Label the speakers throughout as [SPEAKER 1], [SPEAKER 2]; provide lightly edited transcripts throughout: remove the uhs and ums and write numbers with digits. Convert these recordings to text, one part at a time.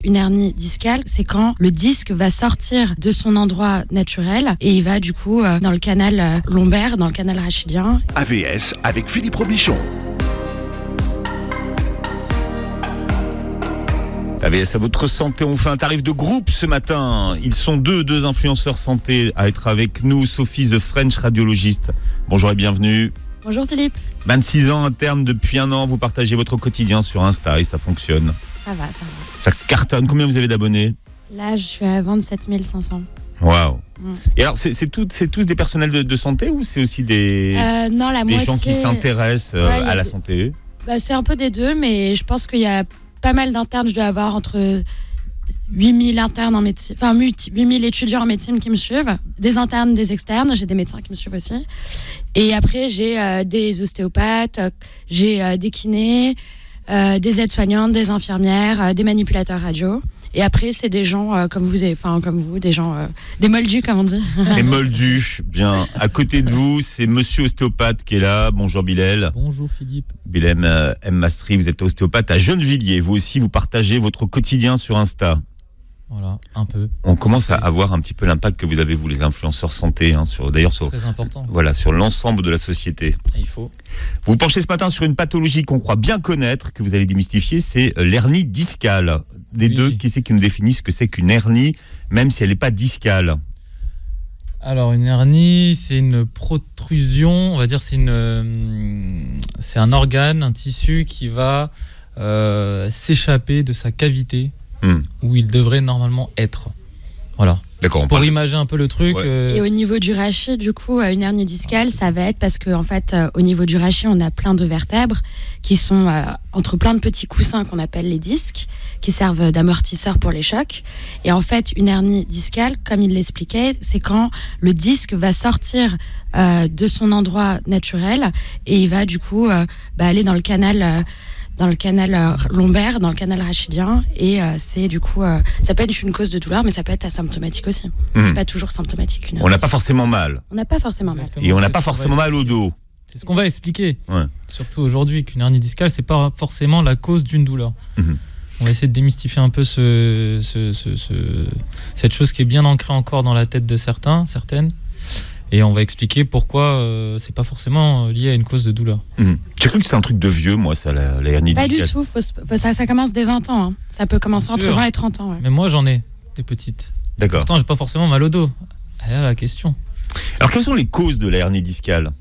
[SPEAKER 1] une hernie discale, c'est quand le disque va sortir de son endroit naturel et il va du coup dans le canal lombaire, dans le canal rachidien.
[SPEAKER 2] AVS avec Philippe Robichon.
[SPEAKER 3] AVS à votre santé, on fait un tarif de groupe ce matin. Ils sont deux influenceurs santé à être avec nous. Sophie The French Radiologist. Bonjour et bienvenue.
[SPEAKER 1] Bonjour Philippe.
[SPEAKER 3] 26 ans interne depuis un an, vous partagez votre quotidien sur Insta et ça fonctionne.
[SPEAKER 1] Ça va.
[SPEAKER 3] Ça cartonne. Combien vous avez d'abonnés ?
[SPEAKER 1] Là, je suis à 27 500.
[SPEAKER 3] Waouh. Et alors, c'est tous des personnels de santé ou c'est aussi des
[SPEAKER 1] moitié...
[SPEAKER 3] gens qui s'intéressent à la santé ?
[SPEAKER 1] C'est un peu des deux, mais je pense qu'il y a pas mal d'internes. Je dois avoir entre 8000 internes en médecine, 8000 étudiants en médecine qui me suivent, des internes, des externes, j'ai des médecins qui me suivent aussi. Et après, j'ai des ostéopathes, j'ai des kinés, des aides-soignantes, des infirmières, des manipulateurs radio. Et après, c'est des gens comme vous, des gens, des moldus, comme on dit.
[SPEAKER 3] Des moldus, bien. À côté de vous, c'est monsieur ostéopathe qui est là. Bonjour Bilal.
[SPEAKER 4] Bonjour Philippe.
[SPEAKER 3] Bilal M. Mastri, vous êtes ostéopathe à Gennevilliers. Vous aussi, vous partagez votre quotidien sur Insta.
[SPEAKER 4] Voilà, un peu.
[SPEAKER 3] On commence à voir un petit peu l'impact que vous avez, vous, les influenceurs santé,
[SPEAKER 4] très important.
[SPEAKER 3] Voilà, sur l'ensemble de la société.
[SPEAKER 4] Et il faut.
[SPEAKER 3] Vous vous penchez ce matin sur une pathologie qu'on croit bien connaître, que vous allez démystifier, c'est l'hernie discale. Des deux, qui c'est qui nous définit ce que c'est qu'une hernie, même si elle n'est pas discale ?
[SPEAKER 4] Alors, une hernie, c'est une protrusion, on va dire, c'est un organe, un tissu qui va s'échapper de sa cavité où il devrait normalement être. Voilà.
[SPEAKER 3] D'accord,
[SPEAKER 4] pour imager un peu le truc.
[SPEAKER 3] Ouais.
[SPEAKER 1] Et au niveau du rachis, du coup, une hernie discale, ça va être parce que en fait, au niveau du rachis, on a plein de vertèbres qui sont entre plein de petits coussins qu'on appelle les disques, qui servent d'amortisseurs pour les chocs. Et en fait, une hernie discale, comme il l'expliquait, c'est quand le disque va sortir de son endroit naturel et il va du coup aller dans le canal lombaire, dans le canal rachidien, et c'est du coup, ça peut être une cause de douleur, mais ça peut être asymptomatique aussi. C'est pas toujours symptomatique.
[SPEAKER 3] On n'a pas forcément mal.
[SPEAKER 1] On n'a pas forcément mal.
[SPEAKER 3] Et on n'a pas forcément mal au dos.
[SPEAKER 4] C'est ce qu'on va expliquer.
[SPEAKER 3] Ouais.
[SPEAKER 4] Surtout aujourd'hui, qu'une hernie discale, c'est pas forcément la cause d'une douleur. On va essayer de démystifier un peu cette chose qui est bien ancrée encore dans la tête de certaines. Et on va expliquer pourquoi c'est pas forcément lié à une cause de douleur.
[SPEAKER 3] J'ai cru que c'était un truc de vieux, moi, ça, la hernie discale.
[SPEAKER 1] Pas du tout, ça commence dès 20 ans. Hein. Ça peut commencer entre 20 et 30 ans. Ouais.
[SPEAKER 4] Mais moi, j'en ai des petites.
[SPEAKER 3] D'accord.
[SPEAKER 4] Pourtant, j'ai pas forcément mal au dos. Elle est là la question.
[SPEAKER 3] Alors, quelles sont les causes de la hernie discale ?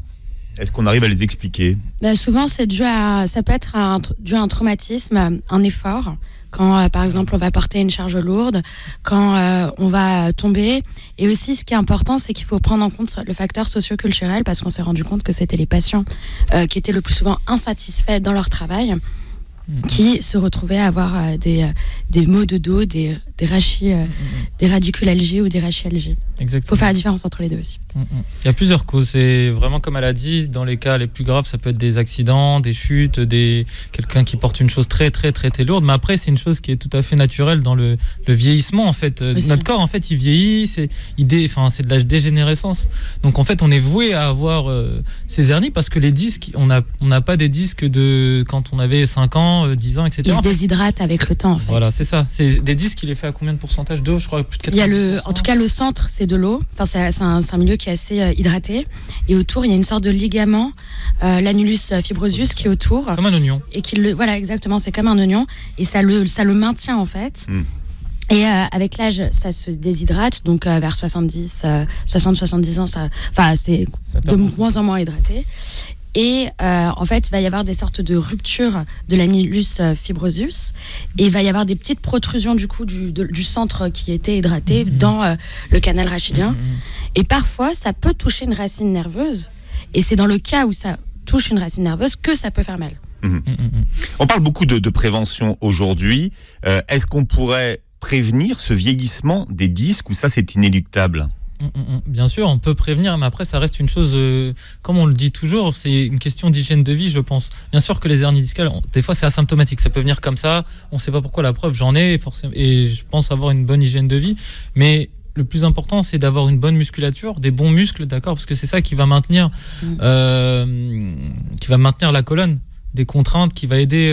[SPEAKER 3] Est-ce qu'on arrive à les expliquer ?
[SPEAKER 1] Souvent, ça peut être dû à un traumatisme, un effort. Quand, par exemple, on va porter une charge lourde, quand on va tomber. Et aussi, ce qui est important, c'est qu'il faut prendre en compte le facteur socio-culturel, parce qu'on s'est rendu compte que c'était les patients qui étaient le plus souvent insatisfaits dans leur travail, qui se retrouvaient à avoir des maux de dos, des rachis, des radiculalgies ou des rachialgies.
[SPEAKER 4] Exactement.
[SPEAKER 1] Il faut faire la différence entre les deux aussi.
[SPEAKER 4] Il y a plusieurs causes. C'est vraiment comme elle a dit, dans les cas les plus graves, ça peut être des accidents, des chutes, quelqu'un qui porte une chose très très très très lourde. Mais après, c'est une chose qui est tout à fait naturelle dans le vieillissement en fait. Notre corps en fait, il vieillit, c'est de la dégénérescence. Donc en fait, on est voué à avoir ces hernies parce que les disques, on n'a pas des disques de quand on avait 5 ans, 10 ans, etc.
[SPEAKER 1] Ils se déshydratent avec le temps en fait.
[SPEAKER 4] Voilà, c'est ça. C'est des disques, il est fait à combien de pourcentage d'eau ? Je crois plus de 90%.
[SPEAKER 1] En tout cas, le centre, c'est de l'eau. Enfin, c'est un milieu qui est assez hydraté. Et autour, il y a une sorte de ligament, l'annulus fibrosus, qui est autour.
[SPEAKER 4] Comme un oignon.
[SPEAKER 1] Et voilà, exactement, c'est comme un oignon. Et ça le maintient, en fait. Et avec l'âge, ça se déshydrate. Donc, vers 70 ans, c'est de moins en moins hydraté. Et en fait, il va y avoir des sortes de ruptures de l'annulus fibrosus. Et il va y avoir des petites protrusions du coup du centre qui était hydraté dans le canal rachidien. Et parfois, ça peut toucher une racine nerveuse. Et c'est dans le cas où ça touche une racine nerveuse que ça peut faire mal.
[SPEAKER 3] On parle beaucoup de prévention aujourd'hui. Est-ce qu'on pourrait prévenir ce vieillissement des disques ou ça, c'est inéluctable ?
[SPEAKER 4] Bien sûr, on peut prévenir, mais après ça reste une chose, comme on le dit toujours, c'est une question d'hygiène de vie, je pense. Bien sûr que les hernies discales, des fois c'est asymptomatique, ça peut venir comme ça, on ne sait pas pourquoi, la preuve j'en ai, forcément, et je pense avoir une bonne hygiène de vie, mais le plus important c'est d'avoir une bonne musculature, des bons muscles, d'accord, parce que c'est ça qui va maintenir la colonne. des contraintes qui va aider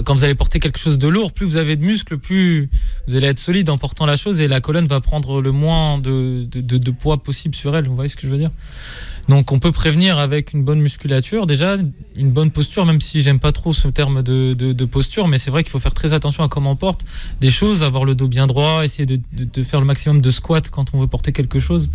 [SPEAKER 4] quand vous allez porter quelque chose de lourd. Plus vous avez de muscles, plus vous allez être solide en portant la chose et la colonne va prendre le moins de poids possible sur elle. Vous voyez ce que je veux dire ? Donc on peut prévenir avec une bonne musculature, déjà une bonne posture, même si j'aime pas trop ce terme de posture, mais c'est vrai qu'il faut faire très attention à comment on porte des choses, avoir le dos bien droit, essayer de faire le maximum de squat quand on veut porter quelque chose.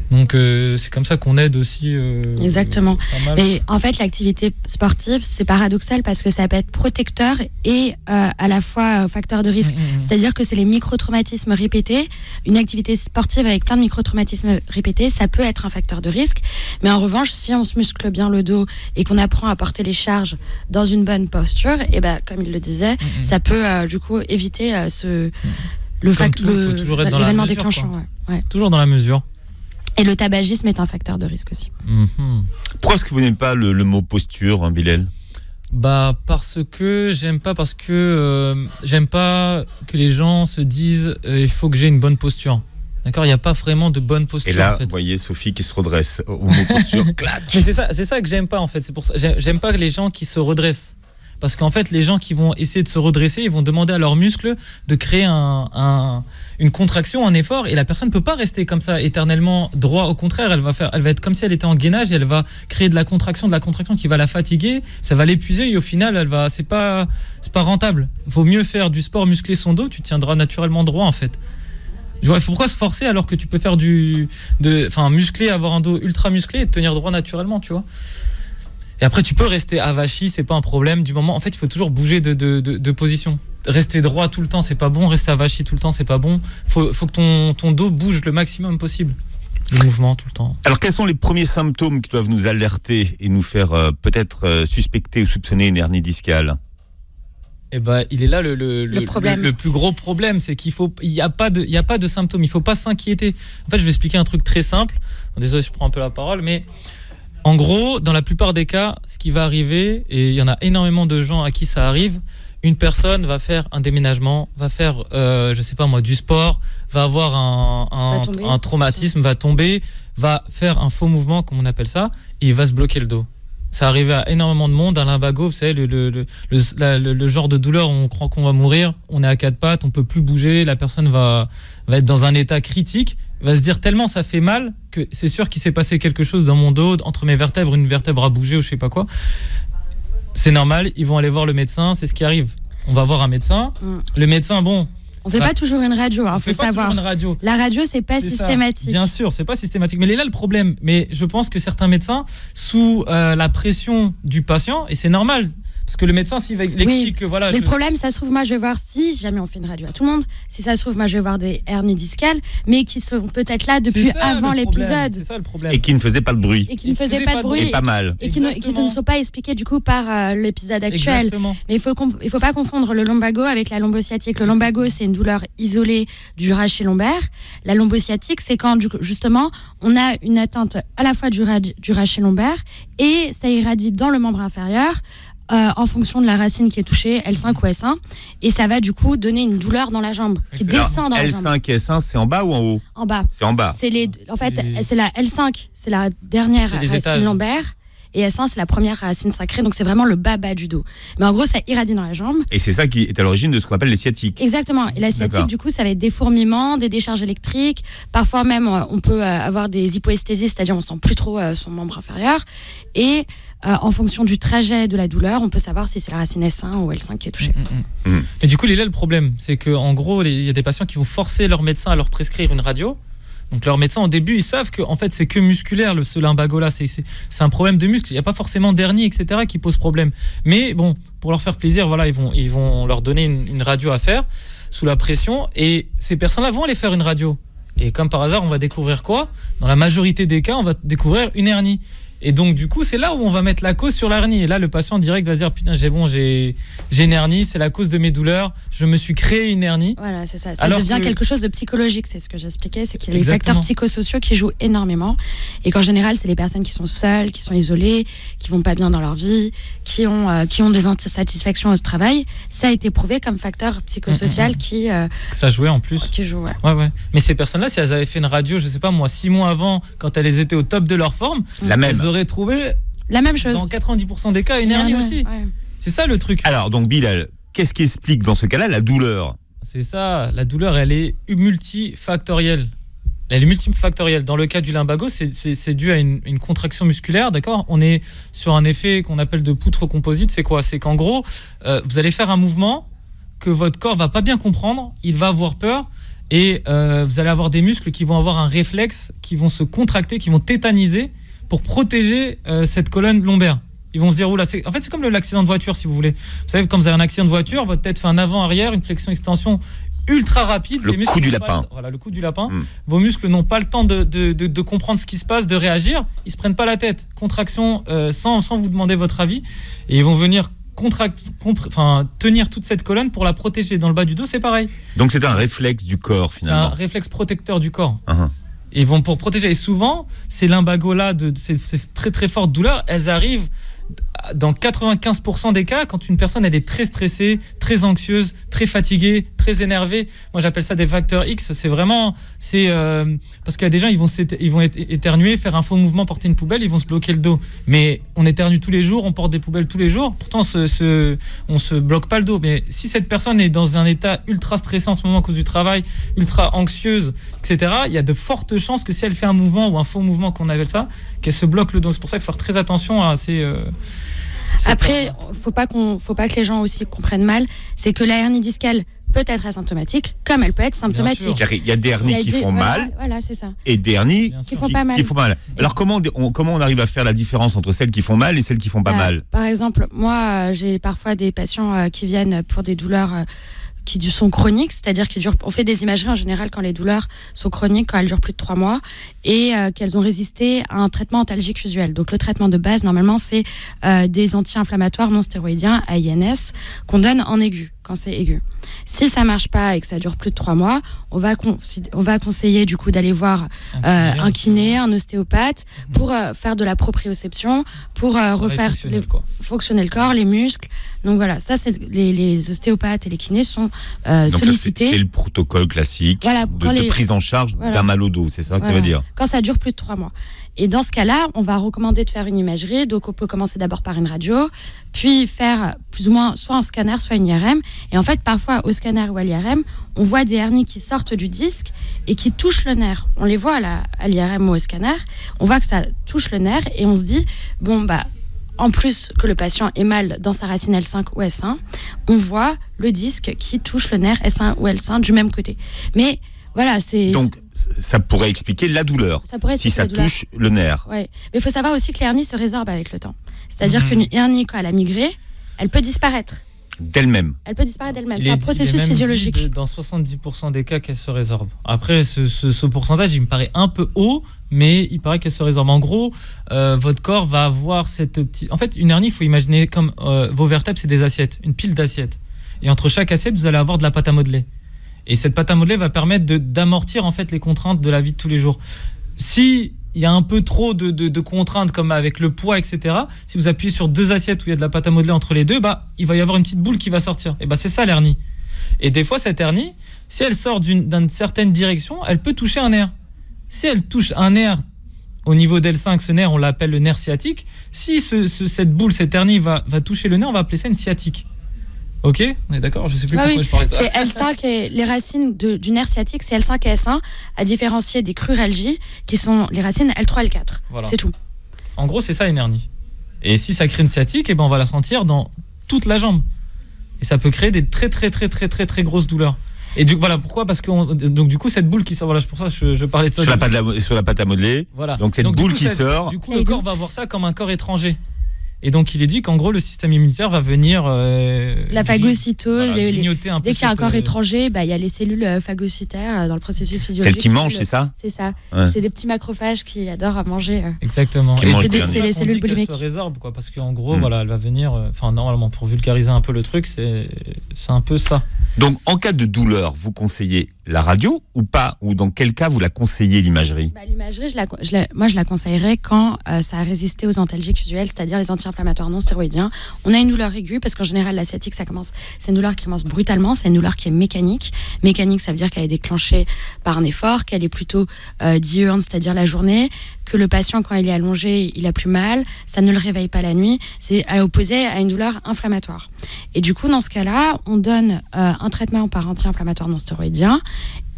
[SPEAKER 4] Donc c'est comme ça qu'on aide aussi.
[SPEAKER 1] Exactement. Mais en fait, l'activité sportive, c'est paradoxal parce que ça peut être protecteur et à la fois facteur de risque. C'est-à-dire que c'est les micro-traumatismes répétés. Une activité sportive avec plein de micro-traumatismes répétés, ça peut être un facteur de risque. Mais en revanche, si on se muscle bien le dos et qu'on apprend à porter les charges dans une bonne posture, et ben comme il le disait, ça peut du coup éviter l'événement déclenchant. Ouais.
[SPEAKER 4] Toujours dans la mesure.
[SPEAKER 1] Et le tabagisme est un facteur de risque aussi.
[SPEAKER 3] Pourquoi est-ce que vous n'aimez pas le mot posture, hein, Bilal ?
[SPEAKER 4] Parce que j'aime pas que les gens se disent il faut que j'ai une bonne posture. D'accord, il n'y a pas vraiment de bonne posture.
[SPEAKER 3] Et là,
[SPEAKER 4] en fait.
[SPEAKER 3] Vous voyez Sophie qui se redresse au mot posture.
[SPEAKER 4] Mais c'est ça que j'aime pas en fait. C'est pour ça j'aime pas les gens qui se redressent. Parce qu'en fait, les gens qui vont essayer de se redresser, ils vont demander à leurs muscles de créer une contraction, un effort, et la personne ne peut pas rester comme ça éternellement droit. Au contraire, elle va être comme si elle était en gainage et elle va créer de la contraction qui va la fatiguer, ça va l'épuiser et au final, c'est pas rentable. Il vaut mieux faire du sport, muscler son dos, tu tiendras naturellement droit en fait. Il faut pourquoi se forcer alors que tu peux faire muscler, avoir un dos ultra musclé et tenir droit naturellement, tu vois. Et après, tu peux rester avachi, c'est pas un problème. Du moment, en fait, il faut toujours bouger de position. Rester droit tout le temps, c'est pas bon. Rester avachi tout le temps, c'est pas bon. Faut que ton dos bouge le maximum possible. Le mouvement tout le temps.
[SPEAKER 3] Alors, quels sont les premiers symptômes qui doivent nous alerter et nous faire peut-être suspecter ou soupçonner une hernie discale ?
[SPEAKER 4] Eh ben, il est là le plus gros problème, c'est qu'il y a pas de symptômes. Il faut pas s'inquiéter. En fait, je vais expliquer un truc très simple. Désolé, je prends un peu la parole, mais en gros, dans la plupart des cas, ce qui va arriver, et il y en a énormément de gens à qui ça arrive, une personne va faire un déménagement, va faire, du sport, va avoir un traumatisme, va tomber, va faire un faux mouvement, comme on appelle ça, et il va se bloquer le dos. Ça arrive à énormément de monde, un lumbago, vous savez, le genre de douleur où on croit qu'on va mourir, on est à quatre pattes, on peut plus bouger, la personne va être dans un état critique, va se dire tellement ça fait mal que c'est sûr qu'il s'est passé quelque chose dans mon dos, entre mes vertèbres, une vertèbre a bougé ou je sais pas quoi. C'est normal, ils vont aller voir le médecin, c'est ce qui arrive. On va voir un médecin, le médecin, on
[SPEAKER 1] fait pas toujours une radio, il faut savoir. La radio, c'est pas systématique.
[SPEAKER 4] Bien sûr, c'est pas systématique. Mais il est là le problème. Mais je pense que certains médecins, sous la pression du patient, et c'est normal, parce que le médecin, s'il explique que voilà.
[SPEAKER 1] Mais le problème, ça se trouve, moi, je vais voir, si jamais on fait une radio à tout le monde, si ça se trouve, moi, je vais voir des hernies discales, mais qui sont peut-être là depuis avant l'épisode.
[SPEAKER 4] C'est ça le problème.
[SPEAKER 3] Et qui ne faisaient pas de bruit.
[SPEAKER 1] Et qui ne faisaient pas de bruit.
[SPEAKER 3] Et pas mal.
[SPEAKER 1] Et qui ne sont pas expliqués, du coup, par l'épisode actuel.
[SPEAKER 4] Exactement.
[SPEAKER 1] Mais il faut pas confondre le lumbago avec la lombosciatique. Le lumbago, c'est une douleur isolée du rachis lombaire. La lombosciatique, c'est quand, justement, on a une atteinte à la fois du rachis lombaire et ça irradie dans le membre inférieur. En fonction de la racine qui est touchée, L5 ou S1, et ça va du coup donner une douleur dans la jambe qui descend dans la jambe.
[SPEAKER 3] L5 et S1, c'est en bas ou en haut ?
[SPEAKER 1] En bas.
[SPEAKER 3] C'est en bas.
[SPEAKER 1] C'est la L5, c'est la dernière racine lombaire, et S1, c'est la première racine sacrée, donc c'est vraiment le bas du dos. Mais en gros, ça irradie dans la jambe.
[SPEAKER 3] Et c'est ça qui est à l'origine de ce qu'on appelle les sciatiques.
[SPEAKER 1] Exactement. Et la sciatique, du coup, ça va être des fourmillements, des décharges électriques. Parfois même, on peut avoir des hypoesthésies, c'est-à-dire on sent plus trop son membre inférieur. Et en fonction du trajet de la douleur, on peut savoir si c'est la racine S1 ou L5 qui est touchée.
[SPEAKER 4] Mais du coup, il est là le problème, c'est qu'en gros, il y a des patients qui vont forcer leur médecin à leur prescrire une radio. Donc leurs médecins au début ils savent que en fait c'est que musculaire ce lumbago là, c'est un problème de muscle, il n'y a pas forcément d'hernie etc qui pose problème. Mais bon, pour leur faire plaisir, voilà, ils vont leur donner une radio à faire sous la pression, et ces personnes là vont aller faire une radio. Et comme par hasard on va découvrir quoi ? Dans la majorité des cas on va découvrir une hernie. Et donc du coup c'est là où on va mettre la cause sur l'hernie, et là le patient direct va se dire putain j'ai une hernie, c'est la cause de mes douleurs, je me suis créé une hernie.
[SPEAKER 1] Voilà, c'est ça, devient quelque chose de psychologique, c'est ce que j'expliquais, c'est qu'il y a les facteurs psychosociaux qui jouent énormément, et qu'en général c'est les personnes qui sont seules, qui sont isolées, qui vont pas bien dans leur vie, qui ont des insatisfactions au travail. Ça a été prouvé comme facteur psychosocial qui
[SPEAKER 4] ça jouait en plus.
[SPEAKER 1] Qui joue,
[SPEAKER 4] ouais. Mais ces personnes là, si elles avaient fait une radio, je sais pas moi, 6 mois avant, quand elles étaient au top de leur forme,
[SPEAKER 3] la même.
[SPEAKER 4] Elles auraient trouvé
[SPEAKER 1] La même chose.
[SPEAKER 4] Dans 90% des cas, une hernie aussi.
[SPEAKER 1] Ouais.
[SPEAKER 4] C'est ça le truc.
[SPEAKER 3] Alors, donc, Bilal, qu'est-ce qui explique dans ce cas-là la douleur?
[SPEAKER 4] C'est ça, la douleur, elle est multifactorielle. Elle est multifactorielle. Dans le cas du lumbago, c'est dû à une contraction musculaire, d'accord ? On est sur un effet qu'on appelle de poutre composite. C'est quoi ? C'est qu'en gros, vous allez faire un mouvement que votre corps va pas bien comprendre, il va avoir peur, et vous allez avoir des muscles qui vont avoir un réflexe, qui vont se contracter, qui vont tétaniser pour protéger cette colonne lombaire. Ils vont se dire, oula, en fait, c'est comme l'accident de voiture, si vous voulez. Vous savez, quand vous avez un accident de voiture, votre tête fait un avant-arrière, une flexion-extension ultra rapide.
[SPEAKER 3] Le coup du lapin.
[SPEAKER 4] Voilà, le coup du lapin. Vos muscles n'ont pas le temps de comprendre ce qui se passe, de réagir. Ils se prennent pas la tête. Contraction sans vous demander votre avis. Et ils vont venir tenir toute cette colonne pour la protéger. Dans le bas du dos, c'est pareil.
[SPEAKER 3] Donc c'est un réflexe du corps, finalement.
[SPEAKER 4] C'est un réflexe protecteur du corps. Et vont pour protéger. Et souvent, ces lumbagos-là, ces très très fortes douleurs, elles arrivent dans 95% des cas quand une personne elle est très stressée, très anxieuse, très fatiguée, très énervée. Moi j'appelle ça des facteurs X. C'est vraiment parce qu'il y a des gens ils vont éternuer, faire un faux mouvement, porter une poubelle, ils vont se bloquer le dos. Mais on éternue tous les jours, on porte des poubelles tous les jours. Pourtant on se bloque pas le dos. Mais si cette personne est dans un état ultra stressant en ce moment à cause du travail, ultra anxieuse, etc., il y a de fortes chances que si elle fait un mouvement ou un faux mouvement qu'on appelle ça, qu'elle se bloque le dos. C'est pour ça qu'il faut faire très attention à ces
[SPEAKER 1] Après, faut pas que les gens aussi comprennent mal, c'est que la hernie discale peut être asymptomatique, comme elle peut être symptomatique.
[SPEAKER 3] Il y a des hernies qui font mal,
[SPEAKER 1] voilà, c'est ça.
[SPEAKER 3] et des hernies
[SPEAKER 1] qui font pas mal.
[SPEAKER 3] Alors comment on arrive à faire la différence entre celles qui font mal et celles qui font pas mal?
[SPEAKER 1] Par exemple, moi, j'ai parfois des patients qui viennent pour des douleurs qui sont chroniques, c'est-à-dire on fait des imageries en général quand les douleurs sont chroniques, quand elles durent plus de 3 mois et qu'elles ont résisté à un traitement antalgique usuel. Donc le traitement de base, normalement, c'est des anti-inflammatoires non stéroïdiens, AINS, qu'on donne en aigu, quand c'est aigu. Si ça marche pas et que ça dure plus de 3 mois, on va conseiller du coup d'aller voir un kiné, un ostéopathe pour faire de la proprioception, pour refaire fonctionner le corps, les muscles. Donc voilà, ça c'est les ostéopathes et les kinés sont sollicités.
[SPEAKER 3] C'est le protocole classique de prise en charge d'un mal au dos, c'est ça que ça veut dire.
[SPEAKER 1] Quand ça dure plus de 3 mois. Et dans ce cas-là, on va recommander de faire une imagerie. Donc, on peut commencer d'abord par une radio, puis faire plus ou moins soit un scanner, soit une IRM. Et en fait, parfois, au scanner ou à l'IRM, on voit des hernies qui sortent du disque et qui touchent le nerf. On les voit à l'IRM ou au scanner. On voit que ça touche le nerf et on se dit, en plus que le patient est mal dans sa racine L5 ou S1, on voit le disque qui touche le nerf S1 ou L5 du même côté. Mais voilà, c'est...
[SPEAKER 3] Donc, ça pourrait expliquer la douleur, si ça touche le nerf.
[SPEAKER 1] Ouais. Mais il faut savoir aussi que l'hernie se résorbe avec le temps. C'est-à-dire qu'une hernie, quand elle a migré, elle peut disparaître.
[SPEAKER 3] D'elle-même.
[SPEAKER 1] Elle peut disparaître d'elle-même. C'est un processus physiologique.
[SPEAKER 4] Dans 70% des cas qu'elle se résorbe. Après, ce pourcentage, il me paraît un peu haut, mais il paraît qu'elle se résorbe. En gros, votre corps va avoir cette petite... En fait, une hernie, il faut imaginer comme vos vertèbres, c'est des assiettes, une pile d'assiettes. Et entre chaque assiette, vous allez avoir de la pâte à modeler. Et cette pâte à modeler va permettre d'amortir en fait les contraintes de la vie de tous les jours. Si il y a un peu trop de contraintes comme avec le poids, etc., si vous appuyez sur 2 assiettes où il y a de la pâte à modeler entre les deux, il va y avoir une petite boule qui va sortir. Et c'est ça l'hernie. Et des fois, cette hernie, si elle sort d'une certaine direction, elle peut toucher un nerf. Si elle touche un nerf au niveau d'L5, ce nerf, on l'appelle le nerf sciatique. Si cette boule, cette hernie va toucher le nerf, on va appeler ça une sciatique. Ok, on est d'accord. Je sais plus pourquoi je parlais de ça.
[SPEAKER 1] C'est L5 et les racines du nerf sciatique, c'est L5 et S1, à différencier des cruralgies qui sont les racines L3 et L4. Voilà. C'est tout.
[SPEAKER 4] En gros, c'est ça une hernie. Et si ça crée une sciatique, on va la sentir dans toute la jambe. Et ça peut créer des très très très très très très grosses douleurs. Et voilà pourquoi, parce que donc du coup cette boule qui sort, voilà, c'est pour ça que je parlais de ça.
[SPEAKER 3] Sur la pâte à modeler.
[SPEAKER 4] Voilà.
[SPEAKER 3] Donc cette boule qui sort.
[SPEAKER 4] Du coup, le corps va voir ça comme un corps étranger. Et donc, il est dit qu'en gros, le système immunitaire va venir...
[SPEAKER 1] la phagocytose,
[SPEAKER 4] grignoter un peu
[SPEAKER 1] dès qu'il y a un corps étranger, il y a les cellules phagocytaires dans le processus physiologique.
[SPEAKER 3] Celles qui mangent, c'est ça ?
[SPEAKER 1] C'est ça.
[SPEAKER 3] Ouais.
[SPEAKER 1] C'est des petits macrophages qui adorent manger.
[SPEAKER 4] Exactement.
[SPEAKER 1] C'est les cellules boulimiques.
[SPEAKER 4] Elle se résorbe, parce qu'en gros, elle va venir... normalement, pour vulgariser un peu le truc, c'est un peu ça.
[SPEAKER 3] Donc, en cas de douleur, vous conseillez la radio ou pas? Ou dans quel cas vous la conseillez, l'imagerie?
[SPEAKER 1] L'imagerie, moi, je la conseillerais quand ça a résisté aux antalgiques usuels, c'est-à-dire les anti-inflammatoires non stéroïdiens. On a une douleur aiguë, parce qu'en général, la sciatique, c'est une douleur qui commence brutalement, c'est une douleur qui est mécanique. Mécanique, ça veut dire qu'elle est déclenchée par un effort, qu'elle est plutôt diurne, c'est-à-dire la journée, que le patient, quand il est allongé, il a plus mal, ça ne le réveille pas la nuit. C'est à l'opposé à une douleur inflammatoire. Et du coup, dans ce cas-là, on donne un traitement par anti-inflammatoire non stéroïdien.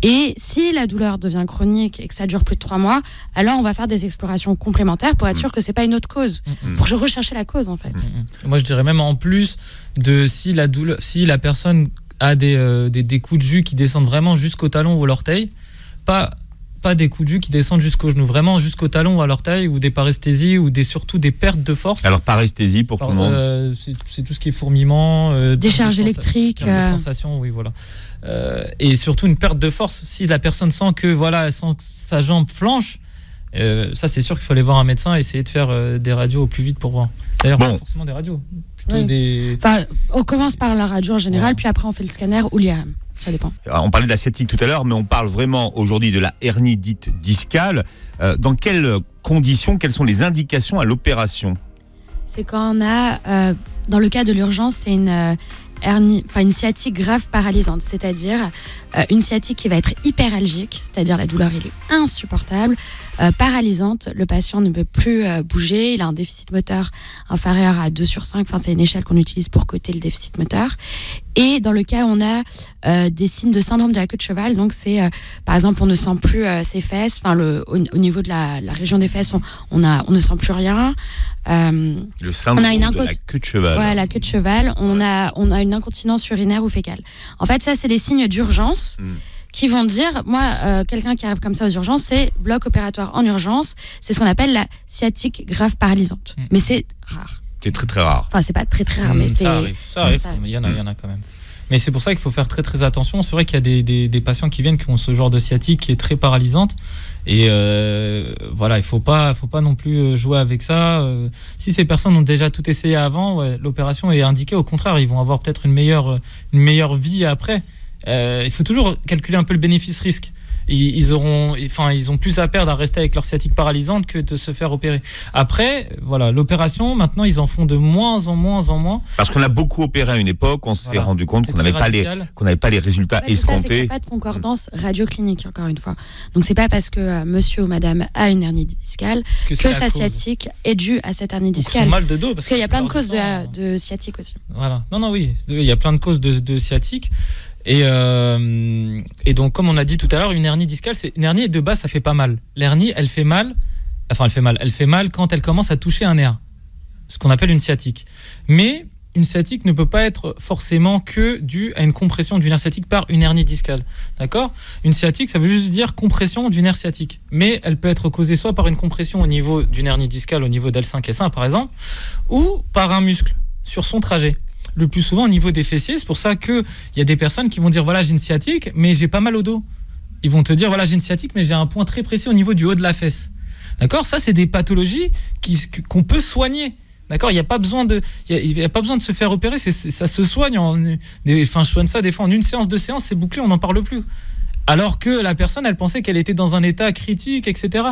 [SPEAKER 1] Et si la douleur devient chronique et que ça dure plus de 3 mois, alors on va faire des explorations complémentaires pour être sûr que c'est pas une autre cause, pour rechercher la cause en fait.
[SPEAKER 4] Moi je dirais même en plus de si la personne a des coups de jus qui descendent vraiment jusqu'au talon ou à l'orteil, pas des coups de jus qui descendent jusqu'au genou, vraiment jusqu'au talon ou à l'orteil, ou des paresthésies ou surtout des pertes de force.
[SPEAKER 3] Alors paresthésie pour tout le monde,
[SPEAKER 4] c'est tout ce qui est fourmillement,
[SPEAKER 1] décharge électrique,
[SPEAKER 4] des sensations, oui voilà. Et surtout une perte de force. Si la personne sent que sa jambe flanche, ça c'est sûr qu'il faut aller voir un médecin et essayer de faire des radios au plus vite pour voir. D'ailleurs, pas forcément des radios, plutôt
[SPEAKER 1] on commence par la radio en général, puis après on fait le scanner ou l'IRM. Ça dépend.
[SPEAKER 3] On parlait de la sciatique tout à l'heure, mais on parle vraiment aujourd'hui de la hernie dite discale. Dans quelles conditions, quelles sont les indications à l'opération?
[SPEAKER 1] C'est quand on a, dans le cas de l'urgence, c'est une sciatique grave paralysante, c'est-à-dire une sciatique qui va être hyperalgique, c'est-à-dire la douleur elle est insupportable, paralysante, le patient ne peut plus bouger, il a un déficit moteur inférieur à 2/5, c'est une échelle qu'on utilise pour coter le déficit moteur. Et dans le cas où on a des signes de syndrome de la queue de cheval, donc c'est par exemple on ne sent plus ses fesses, au niveau de la région des fesses on ne sent plus rien.
[SPEAKER 3] Le syndrome de la queue de cheval.
[SPEAKER 1] Ouais, la queue de cheval. On a une incontinence urinaire ou fécale. En fait, ça c'est des signes d'urgence qui vont dire, moi, quelqu'un qui arrive comme ça aux urgences, c'est bloc opératoire en urgence. C'est ce qu'on appelle la sciatique grave paralysante. Mais c'est rare.
[SPEAKER 3] C'est très très rare.
[SPEAKER 1] Enfin, c'est pas très très rare, mais c'est...
[SPEAKER 4] Ça arrive. Il y en a quand même. Mais c'est pour ça qu'il faut faire très très attention. C'est vrai qu'il y a des patients qui viennent qui ont ce genre de sciatique qui est très paralysante. Et voilà, il faut pas non plus jouer avec ça. Si ces personnes ont déjà tout essayé avant, l'opération est indiquée. Au contraire, ils vont avoir peut-être une meilleure vie après. Il faut toujours calculer un peu le bénéfice-risque. Ils ont plus à perdre à rester avec leur sciatique paralysante que de se faire opérer. Après, voilà, l'opération, maintenant, ils en font de moins en moins.
[SPEAKER 3] Parce qu'on a beaucoup opéré à une époque, on s'est rendu compte qu'on n'avait pas les résultats escomptés.
[SPEAKER 1] Il n'y a pas de concordance radioclinique, encore une fois. Donc, c'est pas parce que monsieur ou madame a une hernie discale que sa sciatique est due à cette hernie discale.
[SPEAKER 4] Ou son mal de dos.
[SPEAKER 1] Parce qu'il y a plein de causes de sciatique aussi.
[SPEAKER 4] Voilà. Oui. Il y a plein de causes de sciatique. Et donc, comme on a dit tout à l'heure, une hernie discale, une hernie de base, ça fait pas mal. L'hernie, elle fait mal quand elle commence à toucher un nerf, ce qu'on appelle une sciatique. Mais une sciatique ne peut pas être forcément que due à une compression du nerf sciatique par une hernie discale. D'accord ? Une sciatique, ça veut juste dire compression du nerf sciatique. Mais elle peut être causée soit par une compression au niveau d'une hernie discale, au niveau d'L5, S1 par exemple, ou par un muscle sur son trajet. Le plus souvent au niveau des fessiers, c'est pour ça qu'il y a des personnes qui vont dire voilà, j'ai une sciatique, mais j'ai pas mal au dos. Ils vont te dire voilà, j'ai une sciatique, mais j'ai un point très précis au niveau du haut de la fesse. D'accord ? Ça, c'est des pathologies qu'on peut soigner. D'accord ? Il n'y a pas besoin de se faire opérer, ça se soigne. Je soigne ça des fois en une séance, 2 séances, c'est bouclé, on n'en parle plus. Alors que la personne, elle pensait qu'elle était dans un état critique, etc.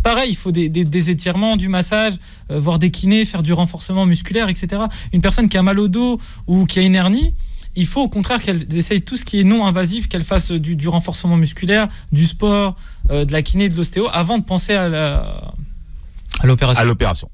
[SPEAKER 4] Pareil, il faut des étirements, du massage, voir des kinés, faire du renforcement musculaire, etc. Une personne qui a mal au dos ou qui a une hernie, il faut au contraire qu'elle essaye tout ce qui est non invasif, qu'elle fasse du renforcement musculaire, du sport, de la kiné, de l'ostéo, avant de penser à l'opération.